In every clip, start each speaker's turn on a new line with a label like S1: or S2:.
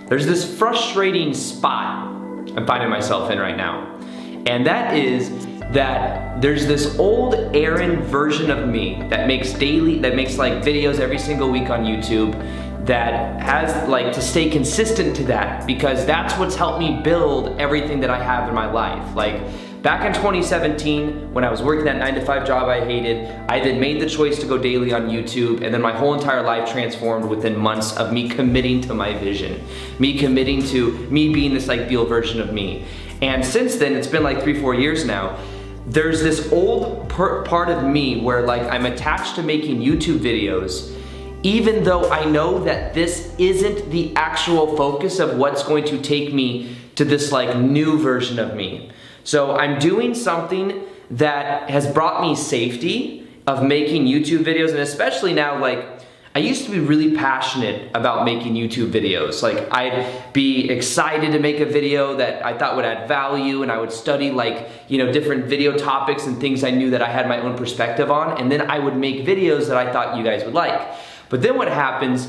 S1: there's this frustrating spot I'm finding myself in right now. And that is that there's this old Aaron version of me that makes like videos every single week on YouTube, that has like to stay consistent to that, because that's what's helped me build everything that I have in my life. Like back in 2017, when I was working that 9-to-5 job I hated, I then made the choice to go daily on YouTube, and then my whole entire life transformed within months of me committing to my vision, me committing to me being this ideal version of me. And since then, it's been like 3-4 years now, there's this old part of me where like I'm attached to making YouTube videos, even though I know that this isn't the actual focus of what's going to take me to this like new version of me. So I'm doing something that has brought me safety of making YouTube videos, and especially now, like I used to be really passionate about making YouTube videos. Like I'd be excited to make a video that I thought would add value, and I would study like, you know, different video topics and things I knew that I had my own perspective on, and then I would make videos that I thought you guys would like. But then what happens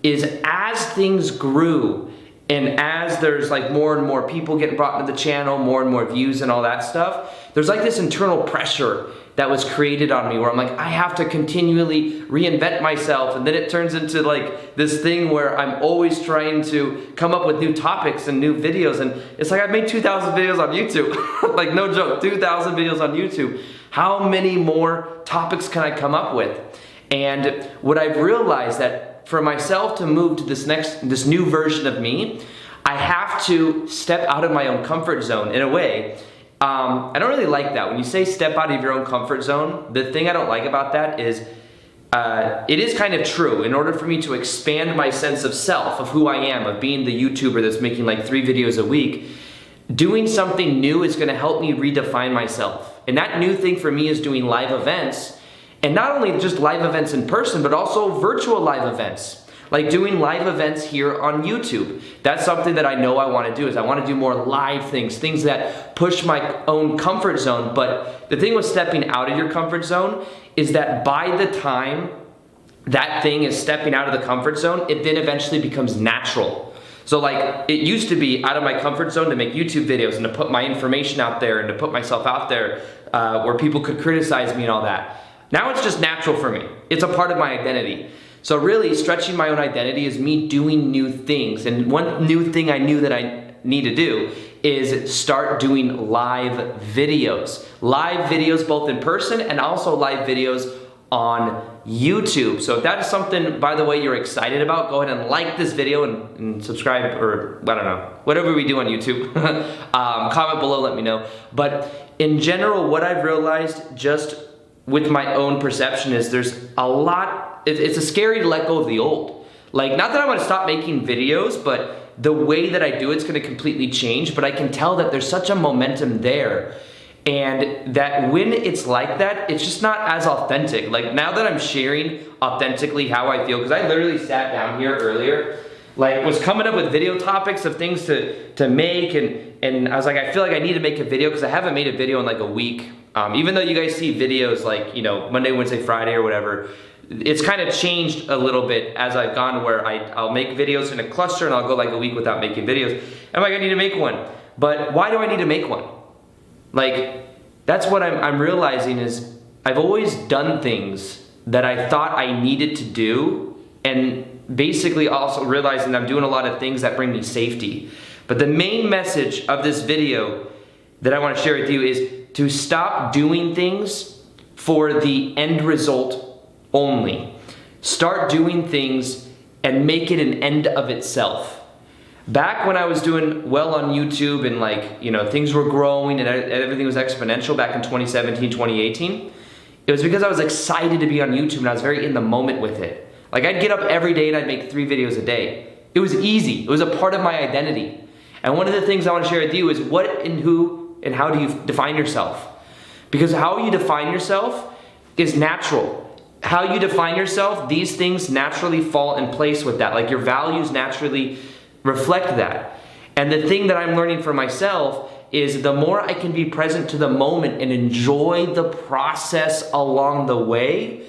S1: is as things grew, and as there's like more and more people getting brought into the channel, more and more views and all that stuff, there's like this internal pressure that was created on me where I'm like, I have to continually reinvent myself. And then it turns into like this thing where I'm always trying to come up with new topics and new videos. And it's like I've made 2,000 videos on YouTube. Like no joke, 2,000 videos on YouTube. How many more topics can I come up with? And what I've realized that for myself to move to this new version of me, I have to step out of my own comfort zone in a way. I don't really like that. When you say step out of your own comfort zone, the thing I don't like about that is it is kind of true. In order for me to expand my sense of self, of who I am, of being the YouTuber that's making like 3 videos a week, doing something new is gonna help me redefine myself. And that new thing for me is doing live events. And not only just live events in person, but also virtual live events. Like doing live events here on YouTube. That's something that I know I want to do, is I want to do more live things that push my own comfort zone. But the thing with stepping out of your comfort zone is that by the time that thing is stepping out of the comfort zone, it then eventually becomes natural. So like it used to be out of my comfort zone to make YouTube videos and to put my information out there and to put myself out there where people could criticize me and all that. Now it's just natural for me. It's a part of my identity. So really, stretching my own identity is me doing new things. And one new thing I knew that I need to do is start doing live videos. Live videos both in person and also live videos on YouTube. So if that is something, by the way, you're excited about, go ahead and like this video and subscribe, or I don't know, whatever we do on YouTube. Comment below, let me know. But in general, what I've realized just with my own perception is there's a lot, it's scary to let go of the old. Like, not that I want to stop making videos, but the way that I do it's going to completely change. But I can tell that there's such a momentum there, and that when it's like that, it's just not as authentic. Like now that I'm sharing authentically how I feel, because I literally sat down here earlier, like was coming up with video topics of things to make, and I was like, I feel like I need to make a video because I haven't made a video in like a week. Even though you guys see videos like, you know, Monday, Wednesday, Friday or whatever, it's kind of changed a little bit as I've gone, where I'll make videos in a cluster and I'll go like a week without making videos. I'm like, I need to make one. But why do I need to make one? Like, that's what I'm realizing is I've always done things that I thought I needed to do, and basically also realizing I'm doing a lot of things that bring me safety. But the main message of this video that I want to share with you is to stop doing things for the end result only. Start doing things and make it an end of itself. Back when I was doing well on YouTube and like, you know, things were growing and everything was exponential back in 2017, 2018, it was because I was excited to be on YouTube and I was very in the moment with it. Like I'd get up every day and I'd make 3 videos a day. It was easy. It was a part of my identity. And one of the things I want to share with you is what and who and how do you define yourself? Because how you define yourself is natural. How you define yourself, these things naturally fall in place with that. Like your values naturally reflect that. And the thing that I'm learning for myself is the more I can be present to the moment and enjoy the process along the way,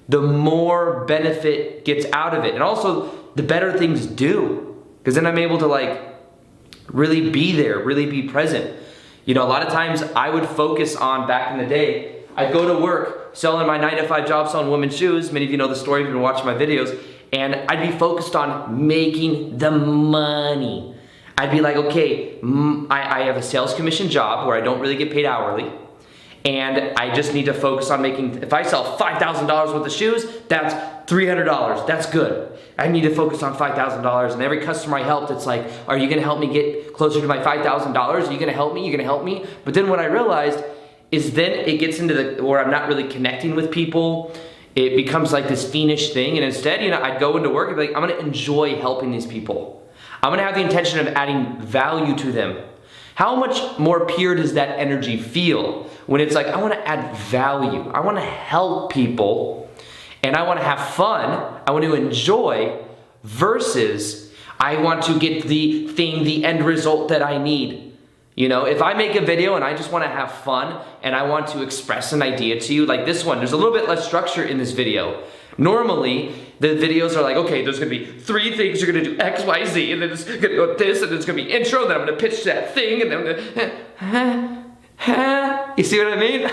S1: the more benefit gets out of it. And also the better things do. because then I'm able to like really be there, really be present. You know, a lot of times I would focus on, back in the day, I'd go to work selling my 9-to-5 job, selling women's shoes. Many of you know the story if you've been watching my videos. And I'd be focused on making the money. I'd be like, okay, I have a sales commission job where I don't really get paid hourly. And I just need to focus on making, if I sell $5,000 worth of shoes, that's $300, that's good. I need to focus on $5,000, and every customer I helped, it's like, are you gonna help me get closer to my $5,000? Are you gonna help me? You gonna help me? But then what I realized is then it gets into where I'm not really connecting with people. It becomes like this fiendish thing, and instead, you know, I'd go into work and be like, I'm gonna enjoy helping these people. I'm gonna have the intention of adding value to them. How much more pure does that energy feel when it's like, I want to add value, I want to help people, and I want to have fun, I want to enjoy, versus I want to get the thing, the end result that I need. You know, if I make a video and I just want to have fun and I want to express an idea to you, like this one, there's a little bit less structure in this video. Normally, the videos are like, okay, there's gonna be 3 things, you're gonna do X, Y, Z, and then it's gonna go this, and then it's gonna be intro, and then I'm gonna pitch that thing, and then I'm gonna, you see what I mean?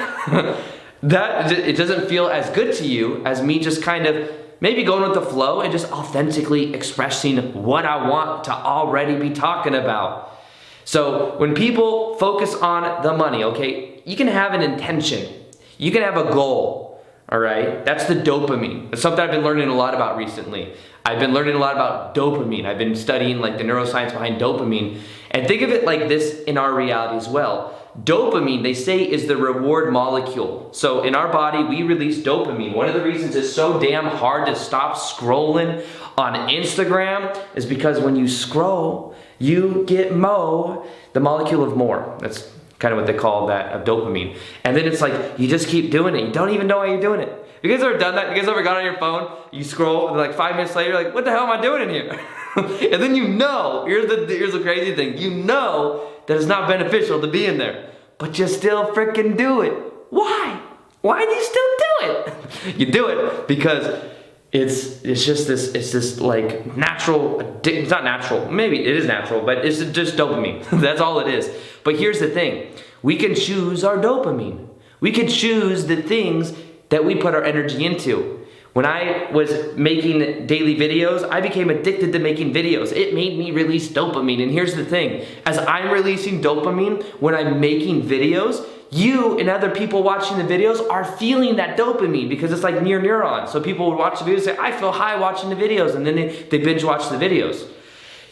S1: That, it doesn't feel as good to you as me just kind of maybe going with the flow and just authentically expressing what I want to already be talking about. So when people focus on the money, okay, you can have an intention, you can have a goal. All right, that's the dopamine. It's something I've been learning a lot about recently. I've been learning a lot about dopamine. I've been studying like the neuroscience behind dopamine. And think of it like this in our reality as well. Dopamine, they say, is the reward molecule. So in our body, we release dopamine. One of the reasons it's so damn hard to stop scrolling on Instagram is because when you scroll, you get the molecule of more. That's kind of what they call that, of dopamine. And then it's like, you just keep doing it. You don't even know why you're doing it. You guys ever done that? You guys ever got on your phone, you scroll, and like 5 minutes later, you're like, what the hell am I doing in here? And then you know, here's the crazy thing, you know that it's not beneficial to be in there, but you still freaking do it. Why? Why do you still do it? You do it because it's just this like natural, it's not natural, maybe it is natural, but it's just dopamine. That's all it is. But here's the thing, we can choose our dopamine. We can choose the things that we put our energy into. When I was making daily videos, I became addicted to making videos. It made me release dopamine. And here's the thing, as I'm releasing dopamine when I'm making videos, you and other people watching the videos are feeling that dopamine because it's like near neurons. So people would watch the videos and say, I feel high watching the videos, and then they binge watch the videos.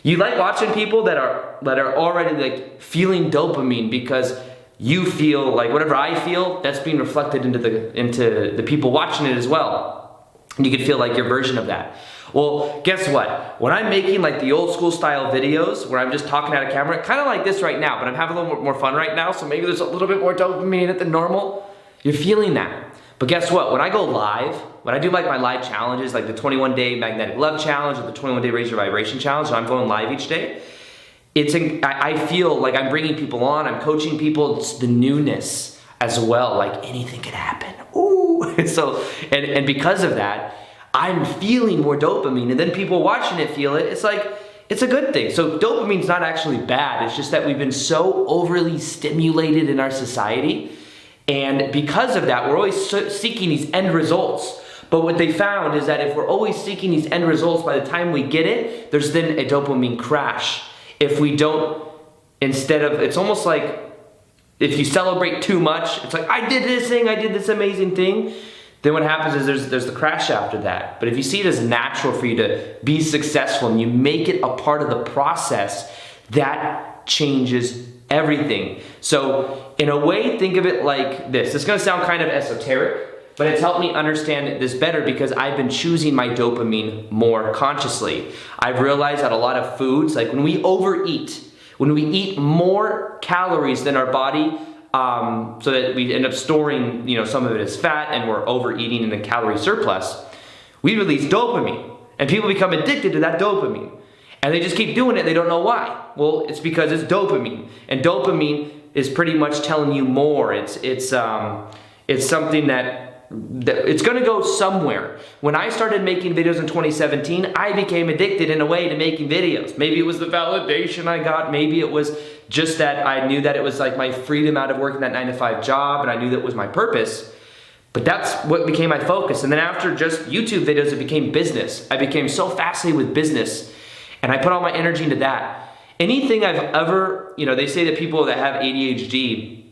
S1: You like watching people that are already like feeling dopamine because you feel like whatever I feel, that's being reflected into the people watching it as well. And you can feel like your version of that. Well, guess what? When I'm making like the old school style videos where I'm just talking at a camera, kind of like this right now, but I'm having a little more fun right now, so maybe there's a little bit more dopamine in it than normal. You're feeling that. But guess what? When I go live, when I do like my live challenges, like the 21-day magnetic love challenge or the 21-day raise your vibration challenge, and I'm going live each day, I feel like I'm bringing people on, I'm coaching people, it's the newness as well, like anything could happen. Ooh. So, and because of that, I'm feeling more dopamine, and then people watching it feel it. It's like, it's a good thing. So dopamine's not actually bad, it's just that we've been so overly stimulated in our society, and because of that, we're always seeking these end results. But what they found is that if we're always seeking these end results, by the time we get it, there's then a dopamine crash. If we don't, it's almost like if you celebrate too much, it's like, I did this thing, I did this amazing thing. Then what happens is there's the crash after that. But if you see it as natural for you to be successful and you make it a part of the process, that changes everything. So in a way, think of it like this. It's gonna sound kind of esoteric, but it's helped me understand this better because I've been choosing my dopamine more consciously. I've realized that a lot of foods, like when we overeat, when we eat more calories than our body, so that we end up storing, some of it as fat, and we're overeating in a calorie surplus, we release dopamine, and people become addicted to that dopamine, and they just keep doing it. They don't know why. Well, it's because it's dopamine, and dopamine is pretty much telling you more. It's something that it's gonna go somewhere. When I started making videos in 2017, I became addicted in a way to making videos. Maybe it was the validation I got, maybe it was just that I knew that it was like my freedom out of working that 9-to-5 job, and I knew that was my purpose. But that's what became my focus. And then after just YouTube videos, it became business. I became so fascinated with business, and I put all my energy into that. Anything I've ever, they say that people that have ADHD,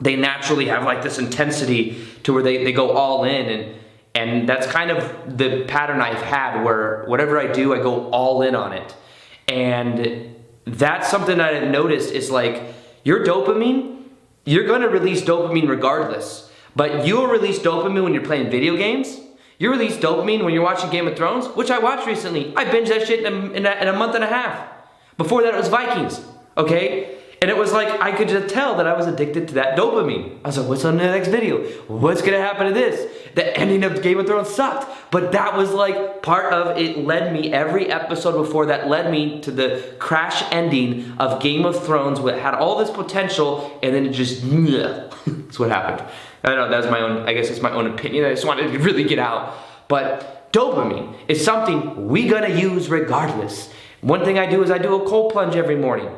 S1: they naturally have like this intensity to where they go all in, and that's kind of the pattern I've had, where whatever I do, I go all in on it. And that's something that I've noticed is like, your dopamine, you're gonna release dopamine regardless, but you'll release dopamine when you're playing video games. You release dopamine when you're watching Game of Thrones, which I watched recently. I binged that shit in a month and a half. Before that, it was Vikings, okay? And it was like, I could just tell that I was addicted to that dopamine. I was like, what's on the next video? What's gonna happen to this? The ending of Game of Thrones sucked, but that was like part of it. Led me, every episode before that led me to the crash ending of Game of Thrones, which had all this potential, and then it just, that's what happened. I don't know, that was my own, I guess it's my own opinion. I just wanted to really get out. But dopamine is something we gonna use regardless. One thing I do is I do a cold plunge every morning.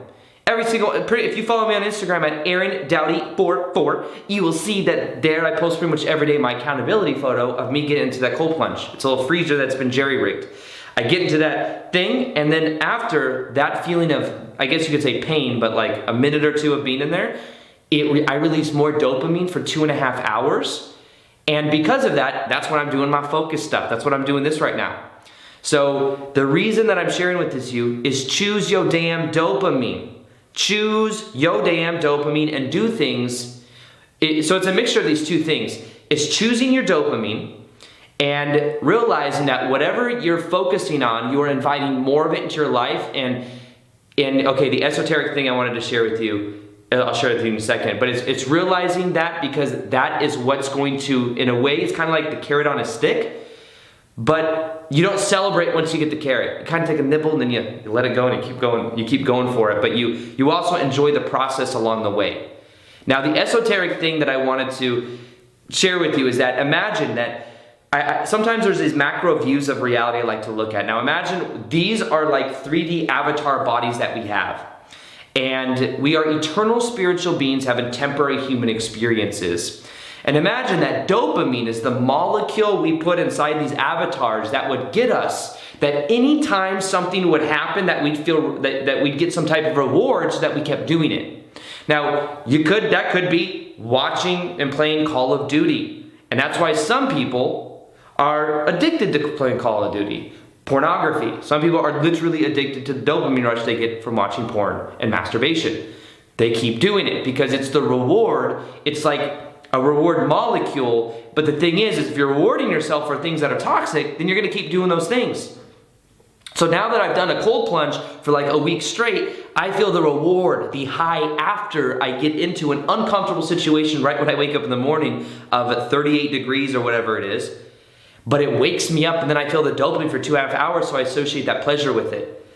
S1: If you follow me on Instagram at AaronDoughty44, you will see that there I post pretty much every day my accountability photo of me getting into that cold plunge. It's a little freezer that's been jerry-rigged. I get into that thing, and then after that feeling of, I guess you could say pain, but like a minute or two of being in there, I release more dopamine for 2.5 hours. And because of that, that's when I'm doing my focus stuff. That's what I'm doing this right now. So the reason that I'm sharing with this you is choose your damn dopamine. Choose your damn dopamine and do things. So it's a mixture of these two things. It's choosing your dopamine and realizing that whatever you're focusing on, you are inviting more of it into your life. And okay, the esoteric thing I wanted to share with you, I'll share it with you in a second, but it's realizing that, because that is what's going to, in a way, it's kind of like the carrot on a stick, but you don't celebrate once you get the carrot. You kind of take a nibble and then you let it go and you keep going for it, but you also enjoy the process along the way. Now, the esoteric thing that I wanted to share with you is that imagine that sometimes there's these macro views of reality I like to look at. Now imagine these are like 3D avatar bodies that we have. And we are eternal spiritual beings having temporary human experiences. And imagine that dopamine is the molecule we put inside these avatars that would get us, that anytime something would happen that we'd feel that we'd get some type of reward, so that we kept doing it. Now, that could be watching and playing Call of Duty. And that's why some people are addicted to playing Call of Duty. Pornography. Some people are literally addicted to the dopamine rush they get from watching porn and masturbation. They keep doing it because it's the reward. It's like a reward molecule. But the thing is if you're rewarding yourself for things that are toxic, then you're going to keep doing those things. So now that I've done a cold plunge for like a week straight, I feel the reward, the high after I get into an uncomfortable situation right when I wake up in the morning of 38 degrees or whatever it is. But it wakes me up, and then I feel the dopamine for 2.5 hours, so I associate that pleasure with it.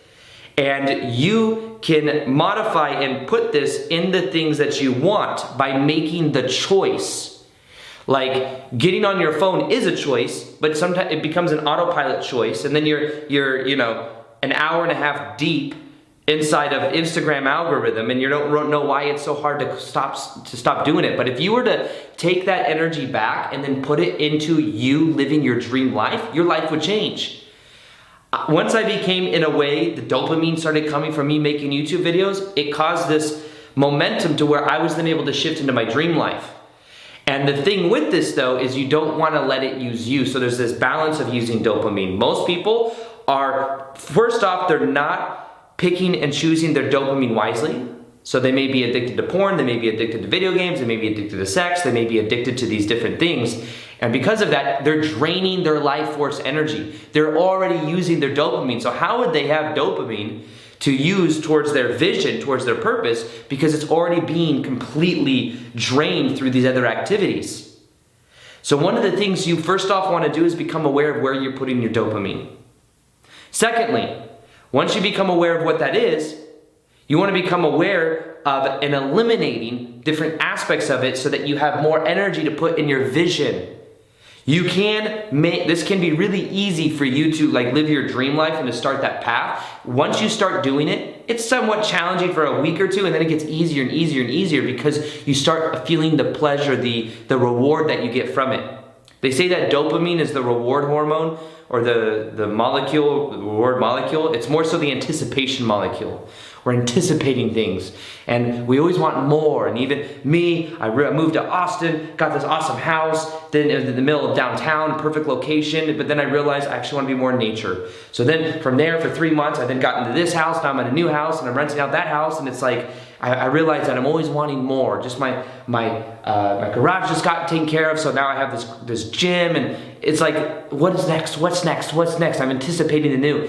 S1: And you can modify and put this in the things that you want by making the choice. Like getting on your phone is a choice, but sometimes it becomes an autopilot choice, and then you're an hour and a half deep inside of Instagram algorithm, and you don't know why it's so hard to stop doing it. But if you were to take that energy back and then put it into you living your dream life, your life would change. Once I became, in a way, the dopamine started coming from me making YouTube videos, it caused this momentum to where I was then able to shift into my dream life. And the thing with this though is you don't want to let it use you. So there's this balance of using dopamine. Most people are, first off, they're not picking and choosing their dopamine wisely. So they may be addicted to porn, they may be addicted to video games, they may be addicted to sex, they may be addicted to these different things. And because of that, they're draining their life force energy. They're already using their dopamine. So how would they have dopamine to use towards their vision, towards their purpose, because it's already being completely drained through these other activities? So one of the things you first off want to do is become aware of where you're putting your dopamine. Secondly, once you become aware of what that is, you want to become aware of and eliminating different aspects of it so that you have more energy to put in your vision. You can make, this can be really easy for you to like live your dream life and to start that path. Once you start doing it, it's somewhat challenging for a week or two, and then it gets easier and easier and easier because you start feeling the pleasure, the reward that you get from it. They say that dopamine is the reward hormone, or the molecule, the reward molecule. It's more so the anticipation molecule. We're anticipating things, and we always want more. And even me, I moved to Austin, got this awesome house, then in the middle of downtown, perfect location, but then I realized I actually want to be more in nature. So then from there, for 3 months, I then got into this house, now I'm in a new house, and I'm renting out that house, and it's like, I realized that I'm always wanting more. Just my garage just got taken care of, so now I have this gym, and it's like, what is next? What's next? What's next? I'm anticipating the new.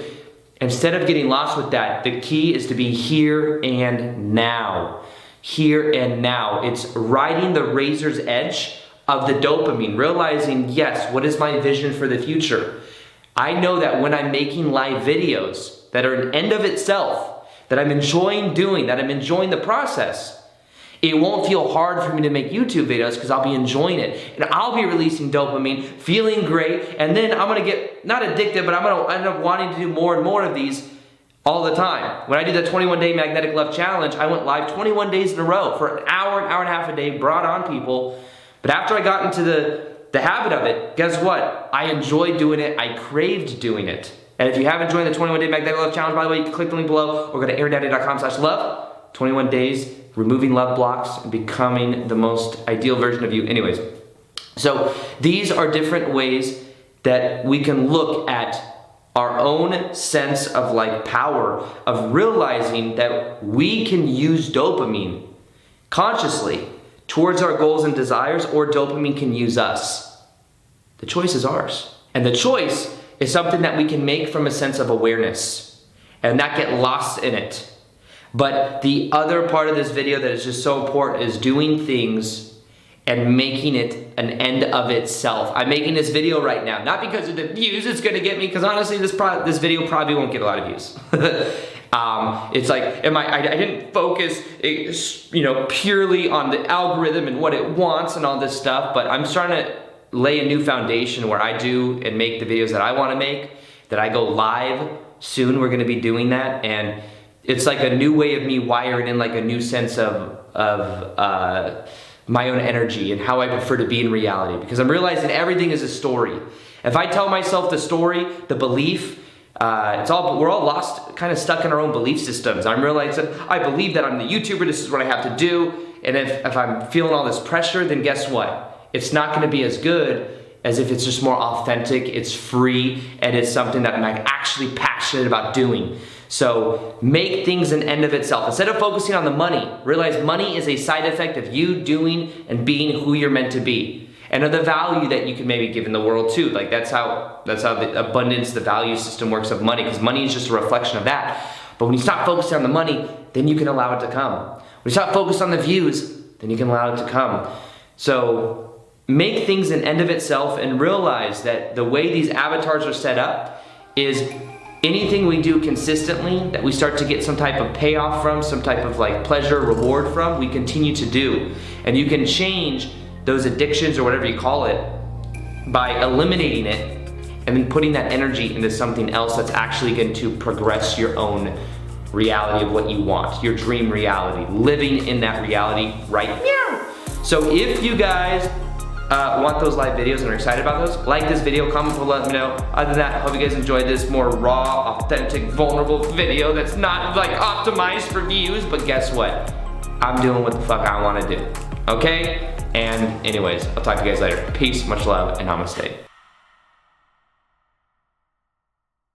S1: Instead of getting lost with that, the key is to be here and now. Here and now. It's riding the razor's edge of the dopamine, realizing, yes, what is my vision for the future? I know that when I'm making live videos that are an end of itself, that I'm enjoying doing, that I'm enjoying the process, it won't feel hard for me to make YouTube videos because I'll be enjoying it. And I'll be releasing dopamine, feeling great, and then I'm gonna get, not addicted, but I'm gonna end up wanting to do more and more of these all the time. When I did the 21-day Magnetic Love Challenge, I went live 21 days in a row for an hour and a half a day, brought on people. But after I got into the habit of it, guess what? I enjoyed doing it, I craved doing it. And if you haven't joined the 21-day Magnetic Love Challenge, by the way, you can click the link below or go to airandaddy.com/love. 21 days, removing love blocks and becoming the most ideal version of you. Anyways, so these are different ways that we can look at our own sense of like power, of realizing that we can use dopamine consciously towards our goals and desires, or dopamine can use us. The choice is ours. And the choice is something that we can make from a sense of awareness and not get lost in it. But the other part of this video that is just so important is doing things and making it an end of itself. I'm making this video right now, not because of the views it's gonna get me, because honestly, this video probably won't get a lot of views. It's like, I didn't focus, purely on the algorithm and what it wants and all this stuff, but I'm starting to lay a new foundation where I do and make the videos that I wanna make, that I go live soon. We're gonna be doing that, and it's like a new way of me wiring in like a new sense of my own energy and how I prefer to be in reality, because I'm realizing everything is a story. If I tell myself the story, the belief, we're all lost, kind of stuck in our own belief systems. I'm realizing I believe that I'm the YouTuber, this is what I have to do, and if I'm feeling all this pressure, then guess what? It's not gonna be as good as if it's just more authentic, it's free, and it's something that I'm like actually passionate about doing. So make things an end of itself. Instead of focusing on the money, realize money is a side effect of you doing and being who you're meant to be, and of the value that you can maybe give in the world too. Like that's how the abundance, the value system works of money, because money is just a reflection of that. But when you stop focusing on the money, then you can allow it to come. When you stop focused on the views, then you can allow it to come. So make things an end of itself and realize that the way these avatars are set up is anything we do consistently that we start to get some type of payoff from, some type of like pleasure, reward from, we continue to do. And you can change those addictions or whatever you call it by eliminating it and then putting that energy into something else that's actually going to progress your own reality of what you want, your dream reality, living in that reality right now. So if you guys want those live videos and are excited about those, like this video, comment below, let me know. Other than that, I hope you guys enjoyed this more raw, authentic, vulnerable video that's not like optimized for views, but guess what? I'm doing what the fuck I want to do, okay? And anyways, I'll talk to you guys later. Peace, much love, and namaste.